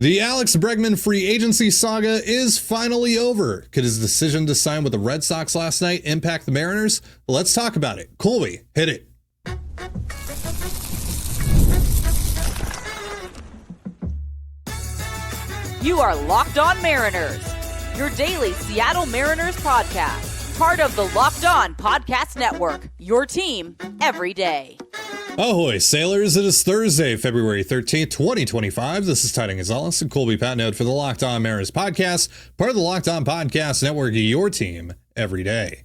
The Alex Bregman free agency saga is finally over. Could his decision to sign with the Red Sox last night impact the Mariners? Let's talk about it. Colby, hit it. You are Locked On Mariners, your daily Seattle Mariners podcast. Part of the Locked On Podcast Network, your team every day. Ahoy, sailors. It is Thursday, February 13th, 2025. This is Titan Gonzalez and Colby Patnode for the Locked On Mariners podcast, part of the Locked On Podcast Network, your team every day.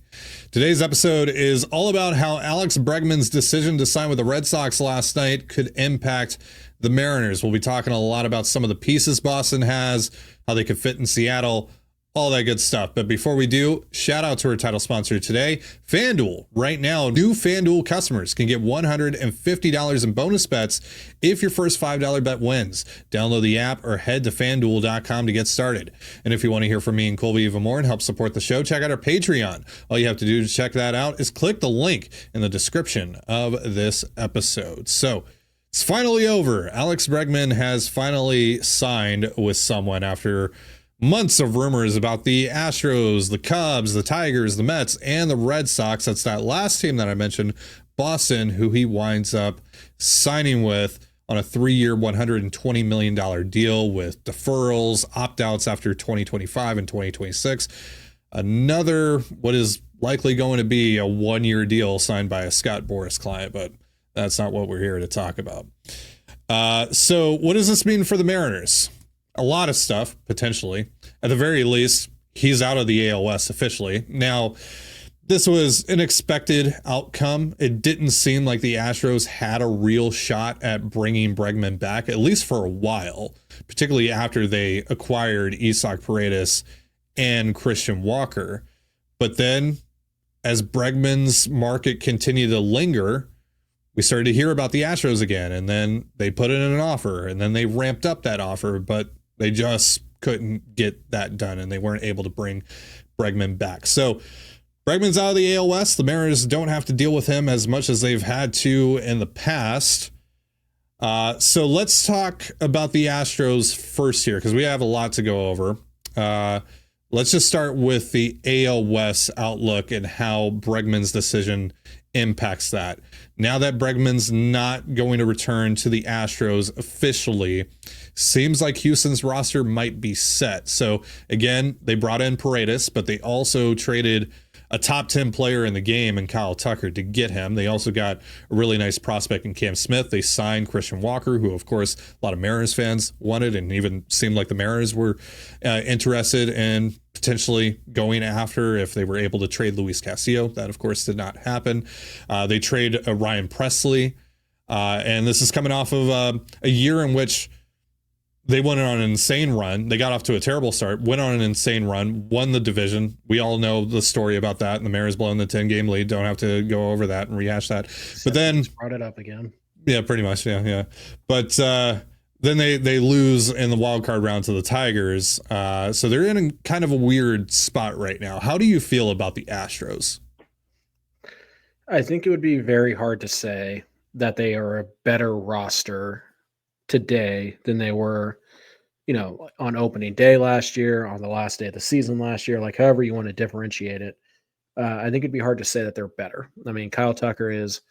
Today's episode is all about how Alex Bregman's decision to sign with the Red Sox last night could impact the Mariners. We'll be talking a lot about some of the pieces Boston has, how they could fit in Seattle, all that good stuff. But before we do, shout out to our title sponsor today, FanDuel. Right now, new FanDuel customers can get $150 in bonus bets if your first $5 bet wins. Download the app or head to FanDuel.com to get started. And if you want to hear from me and Colby even more and help support the show, check out our Patreon. All you have to do to check that out is click the link in the description of this episode. So, it's finally over. Alex Bregman has finally signed with someone after months of rumors about the Astros, the Cubs, the Tigers, the Mets, and the Red Sox. That's that last team that I mentioned, Boston, who he winds up signing with on a 3-year, $120 million deal with deferrals, opt-outs after 2025 and 2026. Another, what is likely going to be a 1-year deal signed by a Scott Boras client, but that's not what we're here to talk about. So what does this mean for the Mariners? A lot of stuff, potentially. At the very least, he's out of the ALS officially. Now, this was an expected outcome. It didn't seem like the Astros had a real shot at bringing Bregman back, at least for a while, particularly after they acquired Isaac Paredes and Christian Walker. But then, as Bregman's market continued to linger, we started to hear about the Astros again, and then they put in an offer, and then they ramped up that offer, but they just couldn't get that done, and they weren't able to bring Bregman back. So Bregman's out of the ALS. The Mariners don't have to deal with him as much as they've had to in the past. So let's talk about the Astros first here, because we have a lot to go over. Let's just start with the AL West outlook and how Bregman's decision impacts that. Now that Bregman's not going to return to the Astros officially, seems like Houston's roster might be set. So again, they brought in Paredes, but they also traded a top 10 player in the game in Kyle Tucker to get him. They also got a really nice prospect in Cam Smith. They signed Christian Walker, who of course a lot of Mariners fans wanted, and even seemed like the Mariners were interested in potentially going after if they were able to trade Luis Castillo. That of course did not happen. They trade Ryan Presley, and this is coming off of a year in which they went on an insane run. They got off to a terrible start, went on an insane run, won the division. We all know the story about that, and the Mariners blowing the 10-game lead. Don't have to go over that and rehash that. But then brought it up again. Yeah, pretty much. Yeah. But then they lose in the wild card round to the Tigers. So they're in kind of a weird spot right now. How do you feel about the Astros? I think it would be very hard to say that they are a better roster today than they were, on opening day last year, on the last day of the season last year, like however you want to differentiate it. I think it'd be hard to say that they're better. I mean, Kyle Tucker is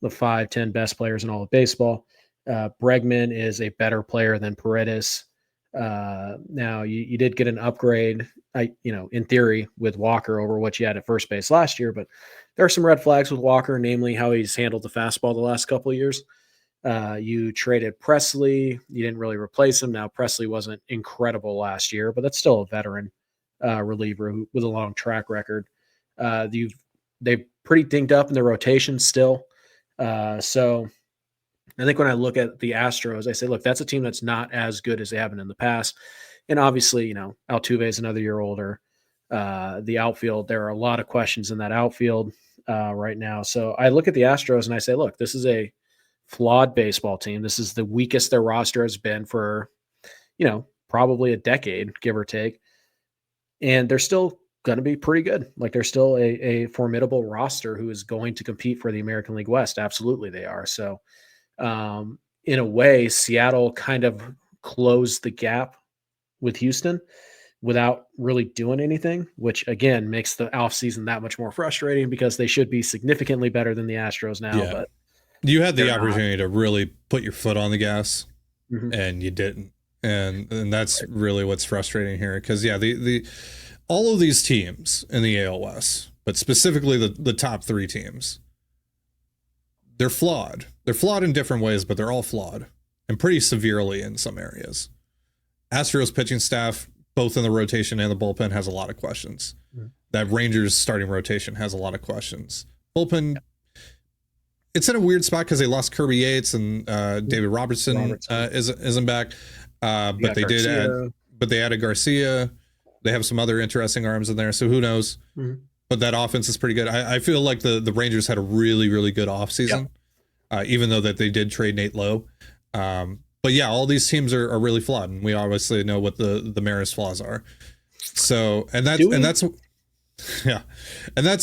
the 5-10 best players in all of baseball. Bregman is a better player than Paredes. Now you did get an upgrade, in theory with Walker over what you had at first base last year, but there are some red flags with Walker, namely how he's handled the fastball the last couple of years. You traded Presley. You didn't really replace him. Now, Presley wasn't incredible last year, but that's still a veteran reliever with a long track record. They pretty dinged up in their rotation still. So I think when I look at the Astros, I say, look, that's a team that's not as good as they have been in the past. And obviously, Altuve is another year older. The outfield, there are a lot of questions in that outfield right now. So I look at the Astros and I say, look, this is a flawed baseball team. This is the weakest their roster has been for, probably a decade, give or take. And they're still going to be pretty good. Like they're still a formidable roster who is going to compete for the American League West. Absolutely they are. So in a way, Seattle kind of close the gap with Houston without really doing anything, which again makes the offseason that much more frustrating because they should be significantly better than the Astros now. Yeah. But You had the they're not. opportunity to really put your foot on the gas, Mhm. and you didn't. And that's really what's frustrating here. Because, yeah, the all of these teams in the AL West, but specifically the top three teams, they're flawed. They're flawed in different ways, but they're all flawed, and pretty severely in some areas. Astros pitching staff, both in the rotation and the bullpen, has a lot of questions. Mhm. That Rangers starting rotation has a lot of questions. Bullpen, it's in a weird spot because they lost Kirby Yates and David Robertson. Isn't back. But they did add, but they added Garcia. They have some other interesting arms in there, so who knows? Mhm. But that offense is pretty good. I feel like the Rangers had a really, really good offseason, even though that they did trade Nate Lowe. But yeah, all these teams are really flawed, and we obviously know what the Mariners' flaws are. So, and that's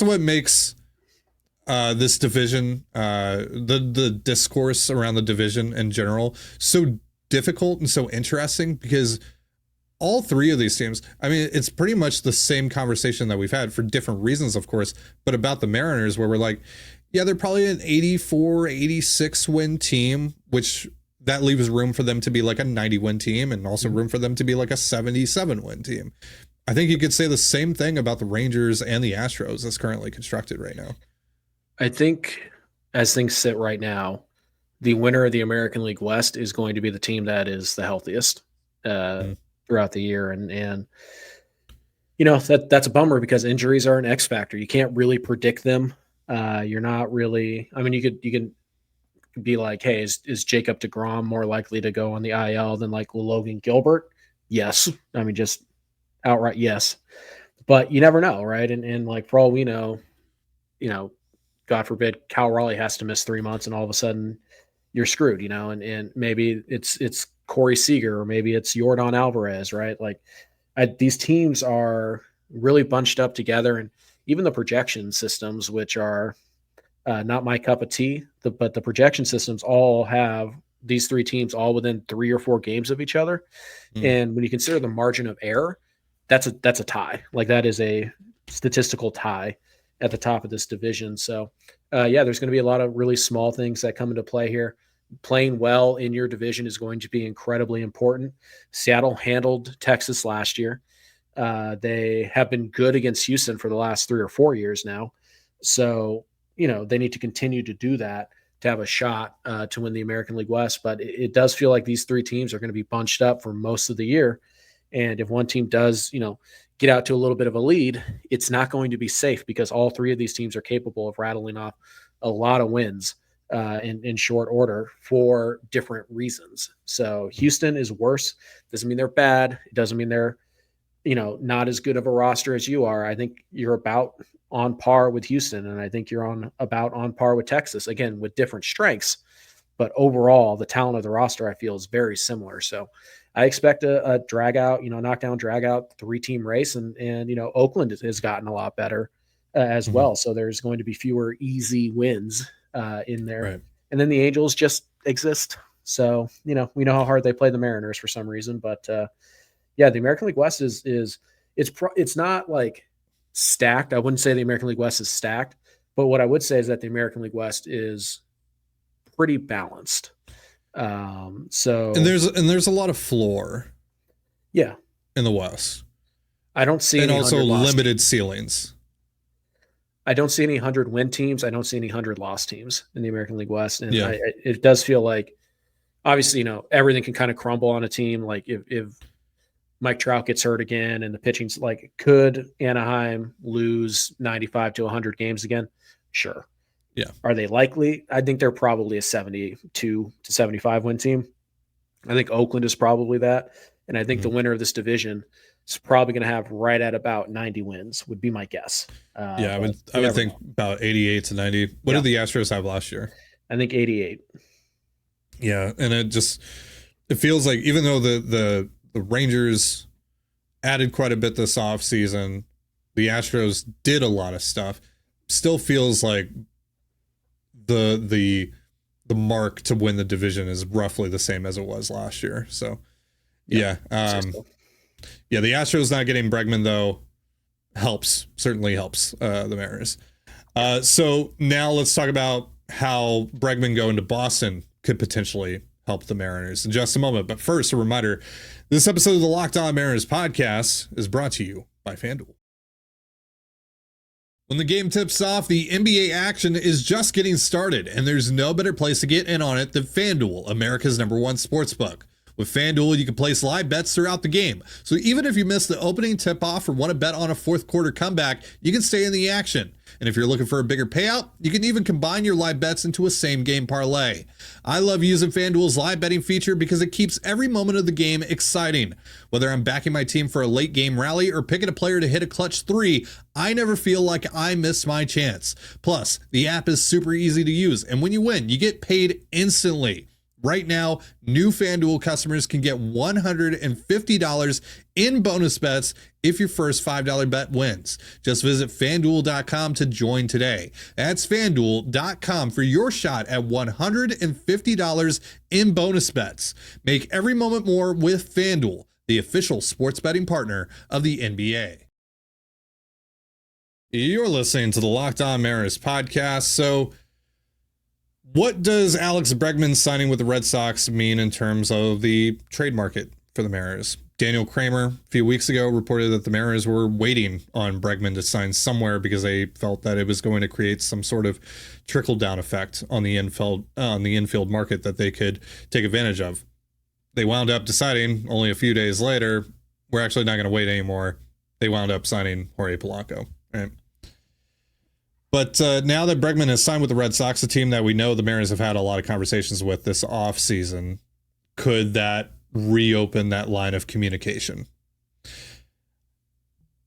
what makes this division, the discourse around the division in general, so difficult and so interesting, because all three of these teams, I mean, it's pretty much the same conversation that we've had for different reasons, of course, but about the Mariners, where we're like, yeah, they're probably an 84, 86 win team, which that leaves room for them to be like a 90 win team, and also room for them to be like a 77 win team. I think you could say the same thing about the Rangers and the Astros as currently constructed right now. I think as things sit right now, the winner of the American League West is going to be the team that is the healthiest throughout the year. And you know, that's a bummer because injuries are an X factor. You can't really predict them. You're not really, I mean, you can be like, hey, is Jacob deGrom more likely to go on the IL than like Logan Gilbert? Yes. I mean, just outright yes. But you never know, right? And like for all we know, you know, God forbid Cal Raleigh has to miss 3 months and all of a sudden you're screwed, you know, and maybe it's Corey Seager or maybe it's Yordan Alvarez, right? Like these teams are really bunched up together, and even the projection systems, which are not my cup of tea, but the projection systems all have these three teams all within 3 or 4 games of each other. And when you consider the margin of error, that's a tie. Like that is a statistical tie at the top of this division. So yeah, there's going to be a lot of really small things that come into play here. Playing well in your division is going to be incredibly important. Seattle handled Texas last year. They have been good against Houston for the last 3 or 4 years now. So, you know, they need to continue to do that to have a shot to win the American League West. But it does feel like these three teams are going to be bunched up for most of the year. And if one team does, you know, get out to a little bit of a lead, it's not going to be safe because all three of these teams are capable of rattling off a lot of wins in short order for different reasons. So Houston is worse. Doesn't mean they're bad. It doesn't mean they're, you know, not as good of a roster as you are. I think you're about on par with Houston, and I think you're about on par with Texas, again, with different strengths. But overall, the talent of the roster, I feel, is very similar. So I expect a drag out, you know, knockdown, drag out 3-team race. And, you know, Oakland has gotten a lot better as well. So there's going to be fewer easy wins in there. Right. And then the Angels just exist. So, you know, we know how hard they play the Mariners for some reason. But yeah, the American League West it's not like stacked. I wouldn't say the American League West is stacked. But what I would say is that the American League West is pretty balanced. So and there's a lot of floor yeah in the West. I don't see and any also 100 limited ceilings. I don't see any 100-win teams. I don't see any 100-loss teams in the American League West. And Yeah. It does feel like, obviously, you know, everything can kind of crumble on a team. Like if Mike Trout gets hurt again and the pitching's like, could Anaheim lose 95 to 100 games again? Sure. Yeah. Are they likely? I think they're probably a 72 to 75 win team. I think Oakland is probably that. And I think the winner of this division is probably going to have right at about 90 wins, would be my guess. I would think about 88 to 90. What did the Astros have last year? I think 88. Yeah. And it feels like, even though the Rangers added quite a bit this offseason, the Astros did a lot of stuff, still feels like the mark to win the division is roughly the same as it was last year. So Yeah. Yeah, the Astros not getting Bregman, though, certainly helps the Mariners. So now let's talk about how Bregman going to Boston could potentially help the Mariners in just a moment. But first, a reminder, this episode of the Locked On Mariners podcast is brought to you by FanDuel. When the game tips off, the NBA action is just getting started, and there's no better place to get in on it than FanDuel, America's #1 sportsbook. With FanDuel, you can place live bets throughout the game. So even if you miss the opening tip-off or want to bet on a fourth quarter comeback, you can stay in the action. And if you're looking for a bigger payout, you can even combine your live bets into a same-game parlay. I love using FanDuel's live betting feature because it keeps every moment of the game exciting. Whether I'm backing my team for a late-game rally or picking a player to hit a clutch three, I never feel like I missed my chance. Plus, the app is super easy to use, and when you win, you get paid instantly. Right now, new FanDuel customers can get $150 in bonus bets if your first $5 bet wins. Just visit FanDuel.com to join today. That's FanDuel.com for your shot at $150 in bonus bets. Make every moment more with FanDuel, the official sports betting partner of the NBA. You're listening to the Locked On Mariners podcast. So, what does Alex Bregman signing with the Red Sox mean in terms of the trade market for the Mariners? Daniel Kramer, a few weeks ago, reported that the Mariners were waiting on Bregman to sign somewhere because they felt that it was going to create some sort of trickle-down effect on the infield market that they could take advantage of. They wound up deciding only a few days later, we're actually not going to wait anymore. They wound up signing Jorge Polanco, right? But now that Bregman has signed with the Red Sox, a team that we know the Mariners have had a lot of conversations with this offseason, could that reopen that line of communication?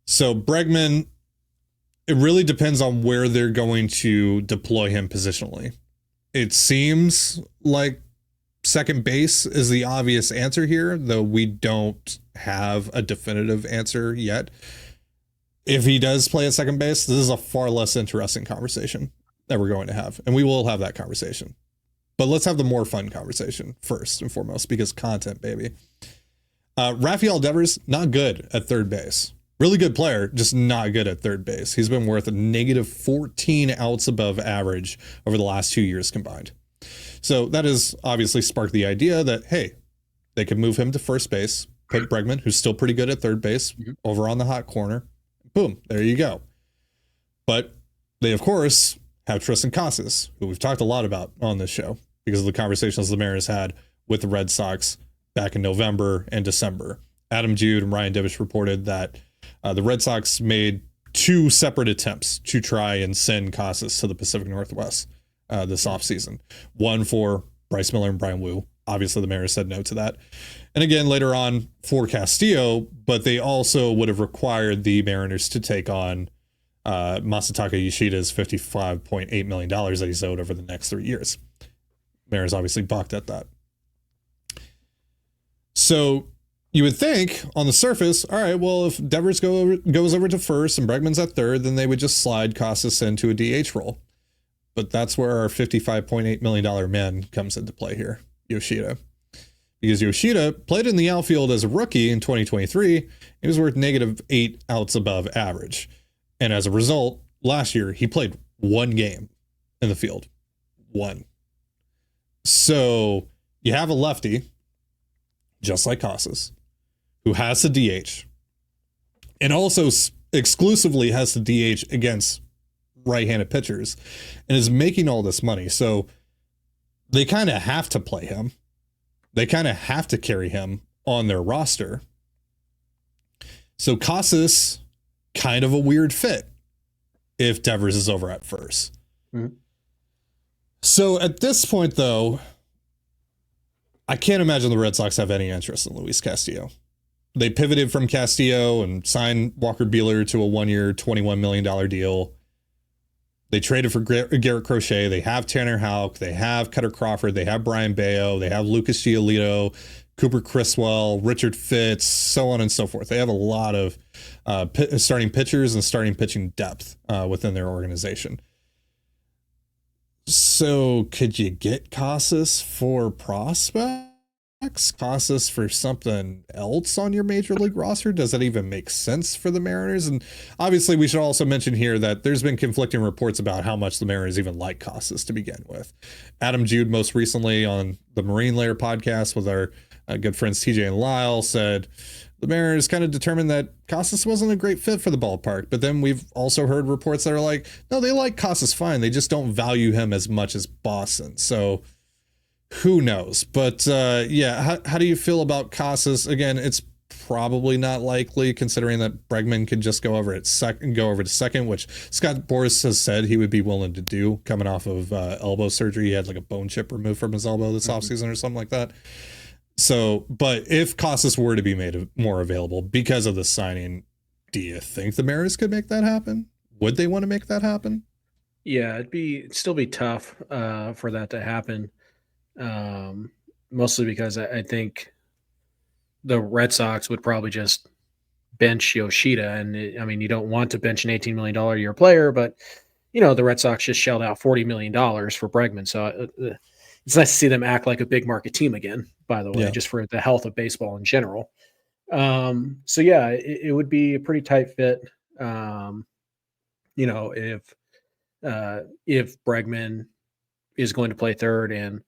So Bregman, it really depends on where they're going to deploy him positionally. It seems like second base is the obvious answer here, though we don't have a definitive answer yet. If he does play at second base, this is a far less interesting conversation that we're going to have. And we will have that conversation. But let's have the more fun conversation first and foremost, because content, baby. Rafael Devers, not good at third base. Really good player, just not good at third base. He's been worth a negative 14 outs above average over the last 2 years combined. So that has obviously sparked the idea that, hey, they could move him to first base, put Bregman, who's still pretty good at third base, over on the hot corner. Boom, there you go. But they, of course, have Triston Casas, who we've talked a lot about on this show because of the conversations the Mariners had with the Red Sox back in November and December. Adam Jude and Ryan Divish reported that the Red Sox made 2 separate attempts to try and send Casas to the Pacific Northwest this offseason. One for Bryce Miller and Brian Wu. Obviously, the Mariners said no to that. And again, later on for Castillo, but they also would have required the Mariners to take on Masataka Yoshida's $55.8 million that he's owed over the next 3 years. Mariners obviously balked at that. So you would think on the surface, all right, well, if Devers goes over to first and Bregman's at third, then they would just slide Casas into a DH role. But that's where our $55.8 million man comes into play here, Yoshida. Because Yoshida played in the outfield as a rookie in 2023. He was worth negative 8 outs above average. And as a result, last year, he played 1 game in the field. 1. So you have a lefty, just like Casas, who has to DH and also exclusively has to DH against right-handed pitchers and is making all this money. So they kind of have to play him. They kind of have to carry him on their roster. So Casas, kind of a weird fit if Devers is over at first. Mm-hmm. So at this point, though, I can't imagine the Red Sox have any interest in Luis Castillo. They pivoted from Castillo and signed Walker Buehler to a 1-year, $21 million deal. They traded for Garrett Crochet. They have Tanner Houck. They have Cutter Crawford. They have Brian Bayo. They have Lucas Giolito, Cooper Criswell, Richard Fitz, so on and so forth. They have a lot of starting pitchers and starting pitching depth within their organization. So could you get Casas for prospect? Casas for something else on your major league roster? Does that even make sense for the Mariners? And obviously, we should also mention here that there's been conflicting reports about how much the Mariners even like Casas to begin with. Adam Jude, most recently on the Marine Layer podcast with our good friends TJ and Lyle, said the Mariners kind of determined that Casas wasn't a great fit for the ballpark. But then we've also heard reports that are like, no, they like Casas fine. They just don't value him as much as Boston. So who knows? But yeah, how do you feel about Casas? Again, it's probably not likely considering that Bregman could just go over to second, which Scott Boras has said he would be willing to do coming off of elbow surgery. He had like a bone chip removed from his elbow this offseason or something like that. So, but if Casas were to be made more available because of the signing, do you think the Mariners could make that happen? Would they want to make that happen? Yeah, it'd still be tough for that to happen. Mostly because I think the Red Sox would probably just bench Yoshida. And you don't want to bench an $18 million a year player, but the Red Sox just shelled out $40 million for Bregman. So it's nice to see them act like a big market team again, by the way, just for the health of baseball in general. So yeah, it would be a pretty tight fit. If Bregman is going to play third and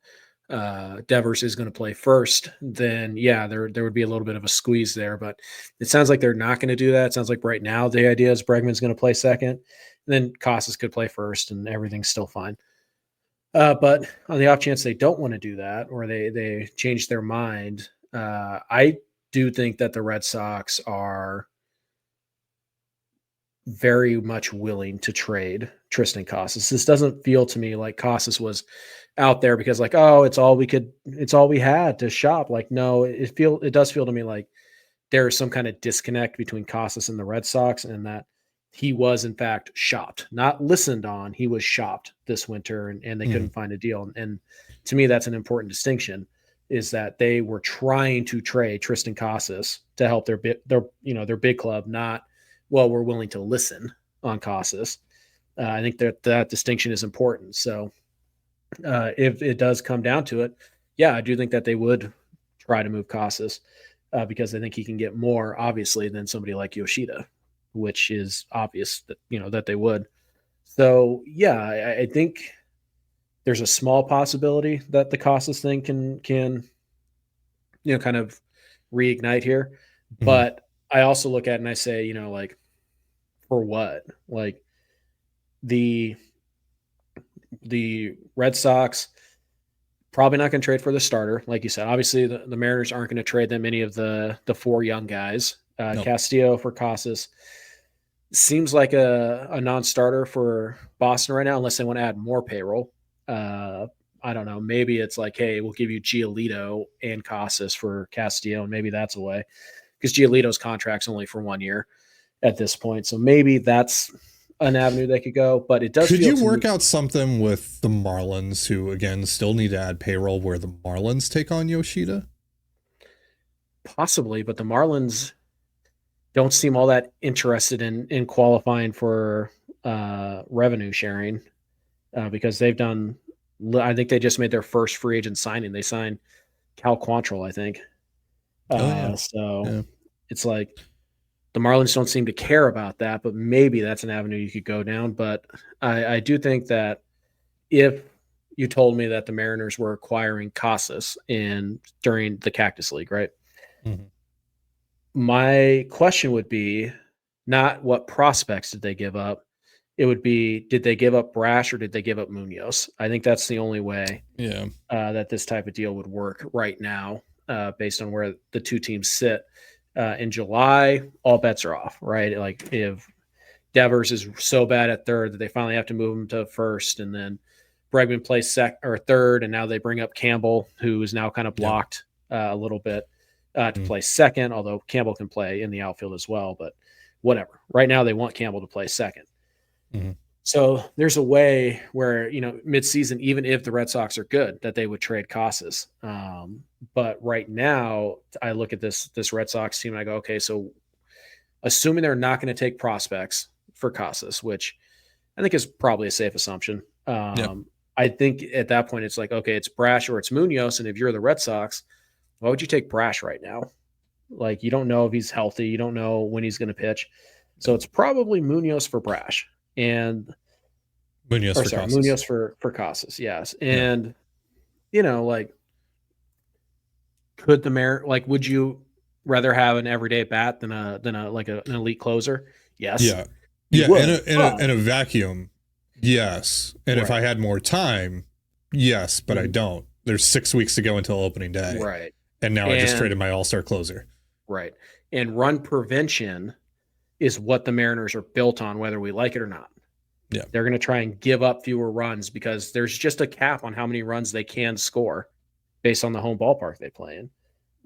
Devers is going to play first, then yeah, there would be a little bit of a squeeze there, but it sounds like they're not going to do that. It sounds like right now the idea is Bregman's going to play second, and then Casas could play first and everything's still fine. But on the off chance they don't want to do that, or they change their mind, I do think that the Red Sox are very much willing to trade Triston Casas. This doesn't feel to me like Casas was out there because like, oh, it's all we had to shop. Like, no, it does feel to me like there is some kind of disconnect between Casas and the Red Sox, and that he was in fact shopped, not listened on. He was shopped this winter and they couldn't find a deal. And to me, that's an important distinction, is that they were trying to trade Triston Casas to help their big club, not, well, we're willing to listen on Casas. I think that distinction is important. So if it does come down to it, yeah, I do think that they would try to move Casas because I think he can get more, obviously, than somebody like Yoshida, which is obvious that, that they would. So yeah, I think there's a small possibility that the Casas thing can kind of reignite here. Mm-hmm. But I also look at it and I say, like, for what? Like the Red Sox probably not going to trade for the starter. Like you said, obviously the Mariners aren't going to trade them any of the four young guys. Nope. Castillo for Casas seems like a non-starter for Boston right now, unless they want to add more payroll. I don't know. Maybe it's like, hey, we'll give you Giolito and Casas for Castillo, and maybe that's a way, because Giolito's contract's only for 1 year at this point. So maybe that's an avenue they could go, but it does. Could you work out something with the Marlins, who again still need to add payroll, where the Marlins take on Yoshida? Possibly, but the Marlins don't seem all that interested in qualifying for revenue sharing because they've done. I think they just made their first free agent signing. They signed Cal Quantrill, I think. It's like the Marlins don't seem to care about that, but maybe that's an avenue you could go down. But I do think that if you told me that the Mariners were acquiring Casas during the Cactus League, right? Mm-hmm. My question would be not what prospects did they give up. It would be, did they give up Brash or did they give up Munoz? I think that's the only way that this type of deal would work right now based on where the two teams sit. In July, all bets are off, right? Like if Devers is so bad at third that they finally have to move him to first, and then Bregman plays third, and now they bring up Campbell, who is now kind of blocked a little bit to play second, although Campbell can play in the outfield as well, but whatever. Right now they want Campbell to play second. Mm-hmm. So there's a way where, midseason, even if the Red Sox are good, that they would trade Casas. But right now I look at this Red Sox team and I go, okay, so assuming they're not going to take prospects for Casas, which I think is probably a safe assumption. I think at that point it's like, okay, it's Brash or it's Munoz. And if you're the Red Sox, why would you take Brash right now? Like, you don't know if he's healthy. You don't know when he's going to pitch. So it's probably Munoz for Brash and Munoz for Casas. Yes. And, like, could would you rather have an everyday bat than an elite closer? Yes. Yeah. In a vacuum. Yes. And if I had more time, yes, but I don't. There's 6 weeks to go until opening day. Right. And now I just traded my all-star closer. Right. And run prevention is what the Mariners are built on, whether we like it or not. Yeah. They're going to try and give up fewer runs because there's just a cap on how many runs they can score based on the home ballpark they play in.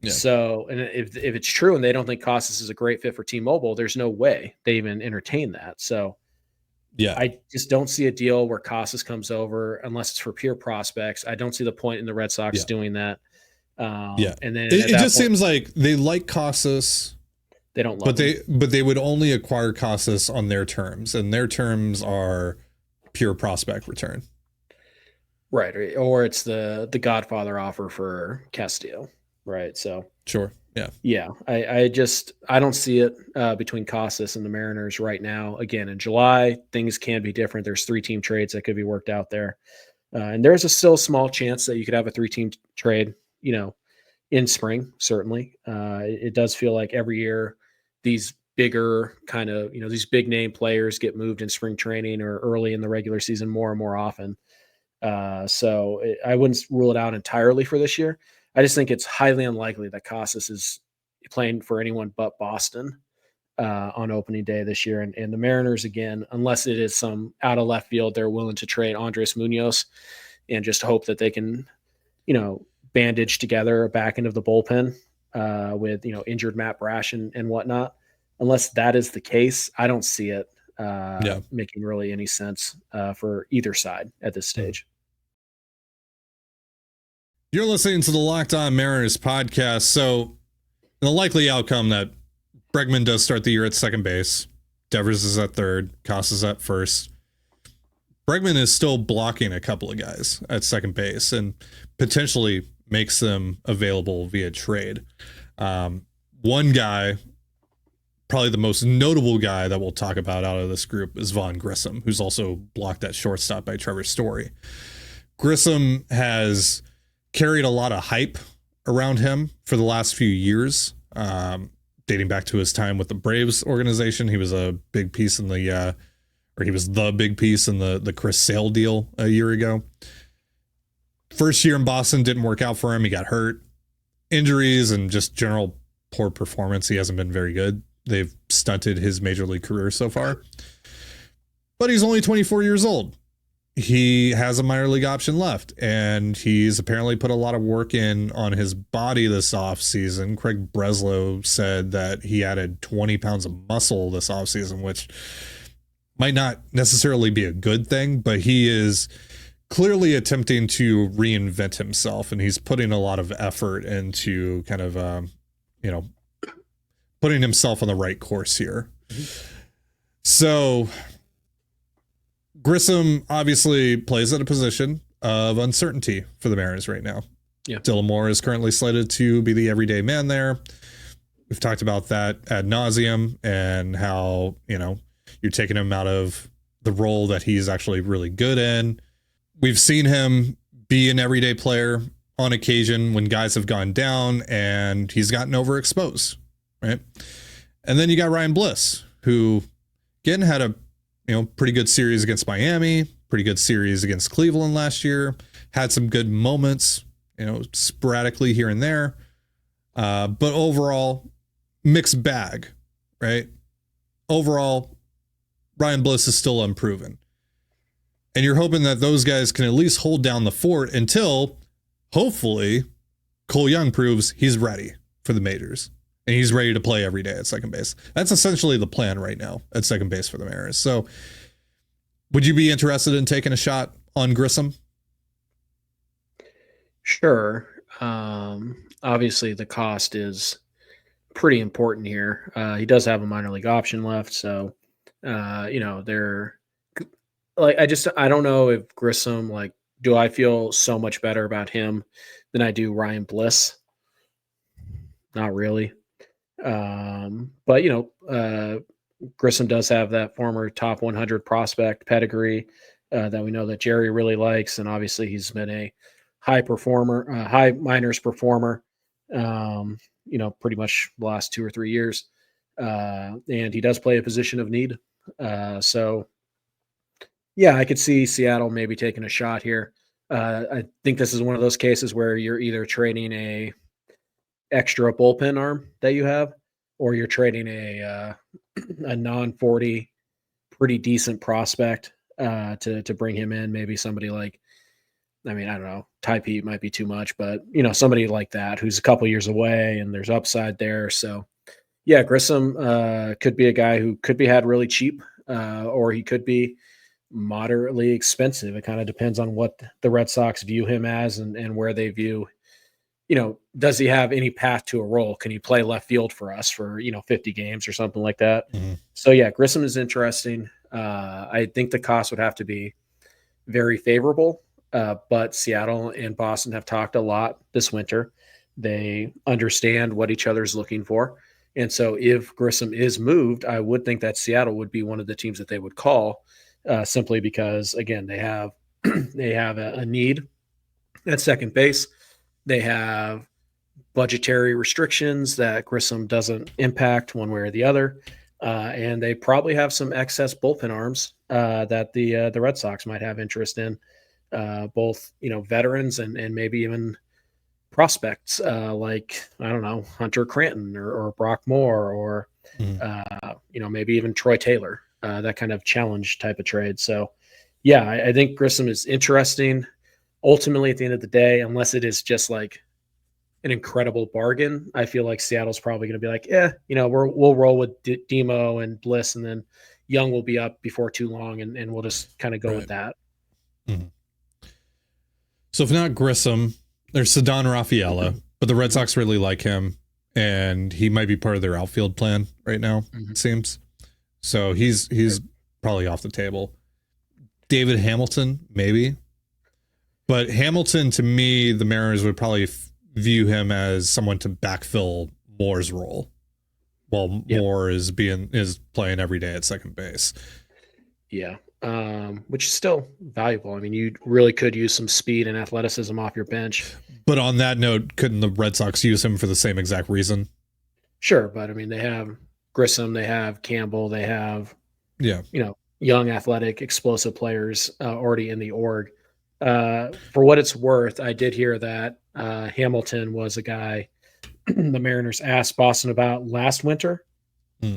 Yeah. So, and if it's true and they don't think Casas is a great fit for T-Mobile, there's no way they even entertain that. So, yeah, I just don't see a deal where Casas comes over unless it's for pure prospects. I don't see the point in the Red Sox doing that. And then it just seems like they like Casas. They don't love but they would only acquire Casas on their terms, and their terms are pure prospect return. Right. Or it's the Godfather offer for Castillo. Right. So sure. Yeah. Yeah. I don't see it between Casas and the Mariners right now. Again, in July, things can be different. There's 3-team trades that could be worked out there. And there's a still small chance that you could have a 3-team trade, in spring, certainly. It does feel like every year these bigger kind of, these big name players get moved in spring training or early in the regular season more and more often. So I wouldn't rule it out entirely for this year. I just think it's highly unlikely that Casas is playing for anyone but Boston on opening day this year. And the Mariners, again, unless it is some out of left field, they're willing to trade Andres Munoz and just hope that they can, bandage together a back end of the bullpen with, injured Matt Brash and whatnot. Unless that is the case, I don't see it making really any sense for either side at this stage. You're listening to the Locked On Mariners podcast. So the likely outcome that Bregman does start the year at second base, Devers is at third, Casas at first. Bregman is still blocking a couple of guys at second base and potentially makes them available via trade. One guy, probably the most notable guy that we'll talk about out of this group, is Vaughn Grissom, who's also blocked at shortstop by Trevor Story. Grissom has carried a lot of hype around him for the last few years, dating back to his time with the Braves organization. He was a big piece in the big piece in the Chris Sale deal a year ago. First year in Boston didn't work out for him. He got hurt, injuries, and just general poor performance. He hasn't been very good. They've stunted his major league career so far, but he's only 24 years old. He has a minor league option left, and he's apparently put a lot of work in on his body this offseason. Craig Breslow said that he added 20 pounds of muscle this offseason, which might not necessarily be a good thing, but he is clearly attempting to reinvent himself, and he's putting a lot of effort into kind of, putting himself on the right course here. Mm-hmm. So Grissom obviously plays at a position of uncertainty for the Mariners right now. Yeah. Dylan Moore is currently slated to be the everyday man there. We've talked about that ad nauseum and how, you're taking him out of the role that he's actually really good in. We've seen him be an everyday player on occasion when guys have gone down and he's gotten overexposed, right? And then you got Ryan Bliss, who again had a pretty good series against Miami, pretty good series against Cleveland last year, had some good moments, sporadically here and there. But overall, mixed bag, right? Overall, Ryan Bliss is still unproven. And you're hoping that those guys can at least hold down the fort until, hopefully, Cole Young proves he's ready for the majors. And he's ready to play every day at second base. That's essentially the plan right now at second base for the Mariners. So would you be interested in taking a shot on Grissom? Sure. Obviously, the cost is pretty important here. He does have a minor league option left. So, they're like, I don't know if Grissom, do I feel so much better about him than I do Ryan Bliss? not really. But Grissom does have that former top 100 prospect pedigree that we know that Jerry really likes, and obviously he's been a high performer, high minors performer. Pretty much the last 2 or 3 years, and he does play a position of need. So yeah, I could see Seattle maybe taking a shot here. I think this is one of those cases where you're either trading a extra bullpen arm that you have, or you're trading a non-40 pretty decent prospect to bring him in. Maybe somebody like, I don't know, Ty Pete might be too much, but somebody like that who's a couple years away and there's upside there. So yeah, Grissom could be a guy who could be had really cheap, or he could be moderately expensive. It kind of depends on what the Red Sox view him as and where they view, does he have any path to a role? Can he play left field for us for, 50 games or something like that? Mm-hmm. So yeah, Grissom is interesting. I think the cost would have to be very favorable, but Seattle and Boston have talked a lot this winter. They understand what each other's looking for. And so if Grissom is moved, I would think that Seattle would be one of the teams that they would call, simply because, again, they have a need at second base. They have budgetary restrictions that Grissom doesn't impact one way or the other. And they probably have some excess bullpen arms that the Red Sox might have interest in, both, veterans and maybe even prospects like, I don't know, Hunter Cranton or Brock Moore or, maybe even Troy Taylor, that kind of challenge type of trade. So, yeah, I think Grissom is interesting. Ultimately, at the end of the day, unless it is just like an incredible bargain, I feel like Seattle's probably going to be like, we'll roll with Demo and Bliss, and then Young will be up before too long, and we'll just kind of go with that. Mm-hmm. So if not Grissom, there's Ceddanne Rafaela, but the Red Sox really like him, and he might be part of their outfield plan right now, it seems. So he's probably off the table. David Hamilton, maybe. But Hamilton, to me, the Mariners would probably view him as someone to backfill Moore's role, while Moore is playing every day at second base. Yeah, which is still valuable. You really could use some speed and athleticism off your bench. But on that note, couldn't the Red Sox use him for the same exact reason? Sure, but they have Grissom, they have Campbell, they have young, athletic, explosive players already in the org. For what it's worth, I did hear that Hamilton was a guy the Mariners asked Boston about last winter,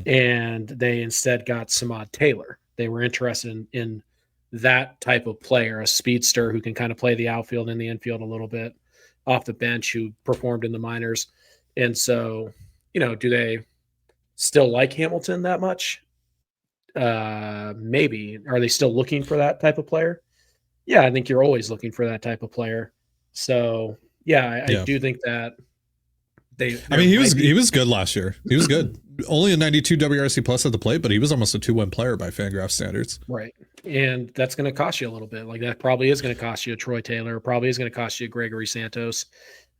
and they instead got Samad Taylor. They were interested in that type of player, a speedster who can kind of play the outfield and the infield a little bit off the bench, who performed in the minors. And so, do they still like Hamilton that much? Maybe. Are they still looking for that type of player? Yeah, I think you're always looking for that type of player. So, I do think that he was good last year. He was good. Only a 92 WRC plus at the plate, but he was almost a 2-win player by FanGraph standards. Right. And that's going to cost you a little bit. Like, that probably is going to cost you a Troy Taylor, probably is going to cost you a Gregory Santos.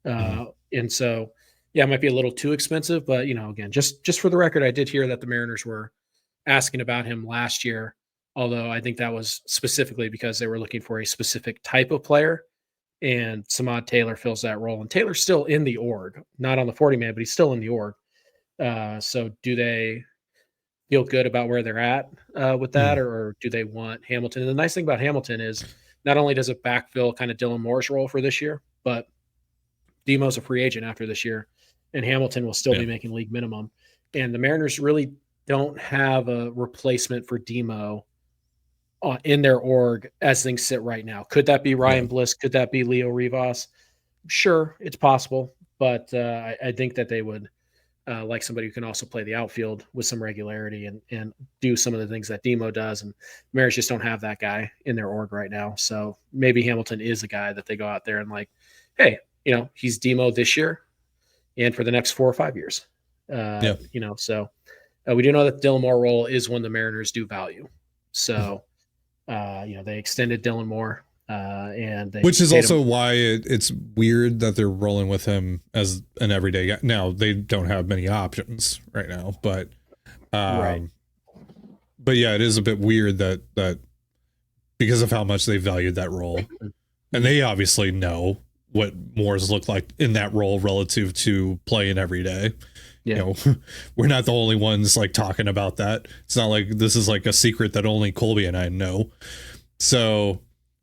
And so, it might be a little too expensive, but, again, just for the record, I did hear that the Mariners were asking about him last year, although I think that was specifically because they were looking for a specific type of player, and Samad Taylor fills that role. And Taylor's still in the org, not on the 40-man, but he's still in the org. So do they feel good about where they're at with that, or do they want Hamilton? And the nice thing about Hamilton is not only does it backfill kind of Dylan Moore's role for this year, but Demo's a free agent after this year, and Hamilton will still be making league minimum. And the Mariners really don't have a replacement for Demo in their org as things sit right now. Could that be Ryan Bliss? Could that be Leo Rivas? Sure, it's possible, but I think that they would like somebody who can also play the outfield with some regularity and do some of the things that Demo does. And Mariners just don't have that guy in their org right now. So maybe Hamilton is a guy that they go out there and like, hey, he's Demo this year and for the next 4 or 5 years. So we do know that the Dylan Moore role is one the Mariners do value. So, they extended Dylan Moore And which is also why it's weird that they're rolling with him as an everyday guy. Now they don't have many options right now, but right. But yeah, it is a bit weird that because of how much they valued that role, and they obviously know what Moore's look like in that role relative to playing every day. Yeah. You know, we're not the only ones like talking about that. It's not like this is like a secret that only Colby and I know. So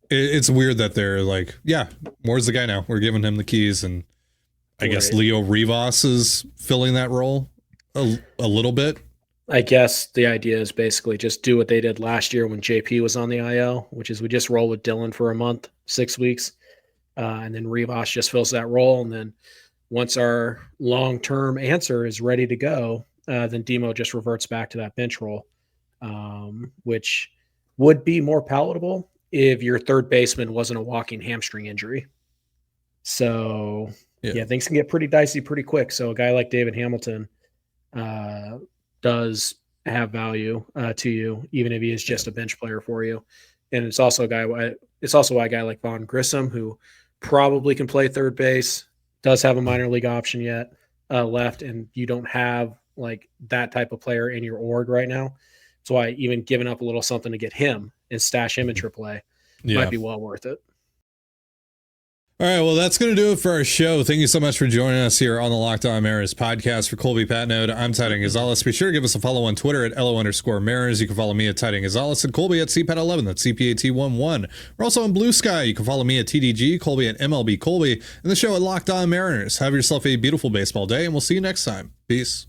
it's weird that they're like, yeah, Moore's the guy now. We're giving him the keys, and I guess Leo Rivas is filling that role a little bit. I guess the idea is basically just do what they did last year when JP was on the IL, which is we just roll with Dylan for a month, 6 weeks, and then Rivas just fills that role. And then once our long-term answer is ready to go, then Demo just reverts back to that bench role, which would be more palatable if your third baseman wasn't a walking hamstring injury. So, yeah, things can get pretty dicey pretty quick. So a guy like David Hamilton does have value to you, even if he is just a bench player for you. And it's also why a guy like Vaughn Grissom, who probably can play third base, does have a minor league option yet left, and you don't have like that type of player in your org right now. That's why even giving up a little something to get him and stash him in AAA might be well worth it. All right, well, that's going to do it for our show. Thank you so much for joining us here on the Locked On Mariners podcast. For Colby Patnode, I'm Titan Gonzalez. Be sure to give us a follow on Twitter at @LO_Mariners. You can follow me at Titan Gonzalez and Colby at CPAT11. That's CPAT11. We're also on Blue Sky. You can follow me at TDG, Colby at MLB Colby, and the show at Locked On Mariners. Have yourself a beautiful baseball day, and we'll see you next time. Peace.